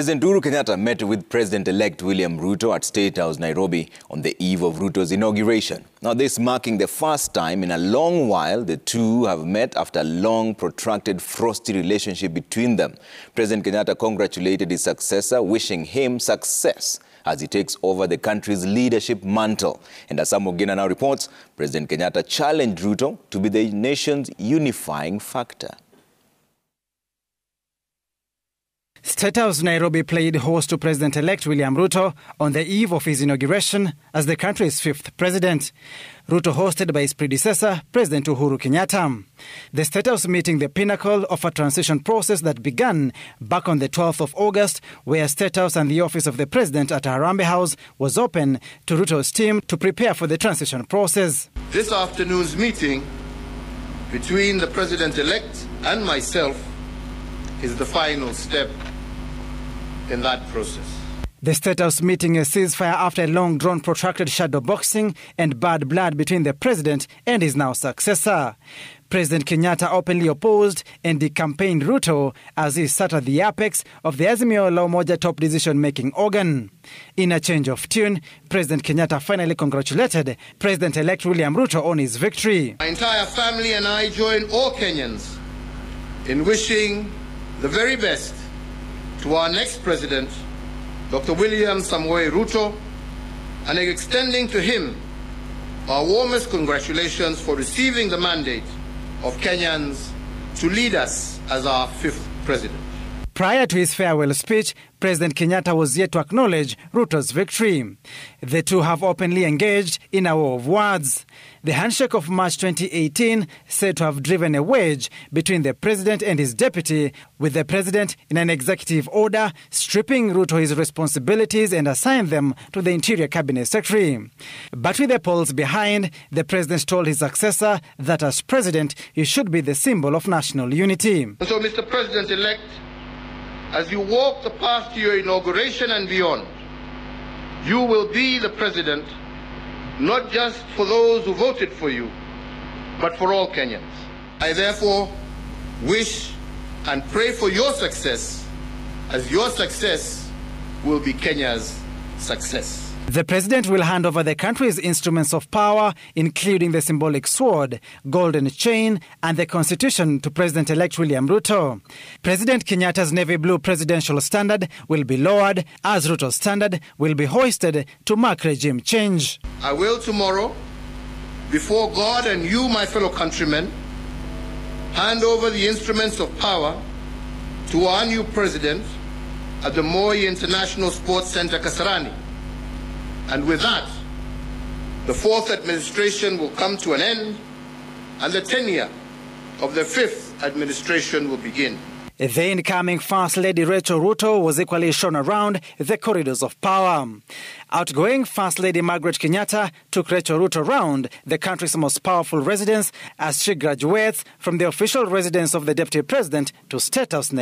President Uhuru Kenyatta met with President Elect William Ruto at State House Nairobi on the eve of Ruto's inauguration. Now, this marking the first time in a long while the two have met after a long, protracted, frosty relationship between them. President Kenyatta congratulated his successor, wishing him success as he takes over the country's leadership mantle. And as Sam Ogena now reports, President Kenyatta challenged Ruto to be the nation's unifying factor. State House Nairobi played host to President-elect William Ruto on the eve of his inauguration as the country's fifth president. Ruto hosted by his predecessor, President Uhuru Kenyatta. The State House meeting the pinnacle of a transition process that began back on the 12th of August, where State House and the office of the President at Harambee House was open to Ruto's team to prepare for the transition process. This afternoon's meeting between the President-elect and myself is the final step in that process. The State House meeting a ceasefire after a long drawn protracted shadow boxing and bad blood between the president and his now successor. President Kenyatta openly opposed and decampaigned Ruto as he sat at the apex of the Azimio La Umoja top decision-making organ. In a change of tune, President Kenyatta finally congratulated President-elect William Ruto on his victory. My entire family and I join all Kenyans in wishing the very best to our next president, Dr. William Samoei Ruto, and extending to him our warmest congratulations for receiving the mandate of Kenyans to lead us as our fifth president. Prior to his farewell speech, President Kenyatta was yet to acknowledge Ruto's victory. The two have openly engaged in a war of words. The handshake of March 2018 said to have driven a wedge between the president and his deputy, with the president in an executive order stripping Ruto his responsibilities and assigned them to the Interior Cabinet Secretary. But with the polls behind, the president told his successor that as president, he should be the symbol of national unity. So, Mr. President-elect, as you walk the path to your inauguration and beyond, you will be the president, not just for those who voted for you, but for all Kenyans. I therefore wish and pray for your success, as your success will be Kenya's success. The president will hand over the country's instruments of power, including the symbolic sword, golden chain, and the constitution to President-elect William Ruto. President Kenyatta's navy blue presidential standard will be lowered, as Ruto's standard will be hoisted to mark regime change. I will tomorrow, before God and you, my fellow countrymen, hand over the instruments of power to our new president at the Moi International Sports Center, Kasarani. And with that, the fourth administration will come to an end and the tenure of the fifth administration will begin. The incoming First Lady Rachel Ruto was equally shown around the corridors of power. Outgoing First Lady Margaret Kenyatta took Rachel Ruto around the country's most powerful residence as she graduates from the official residence of the Deputy President to State House Nairobi.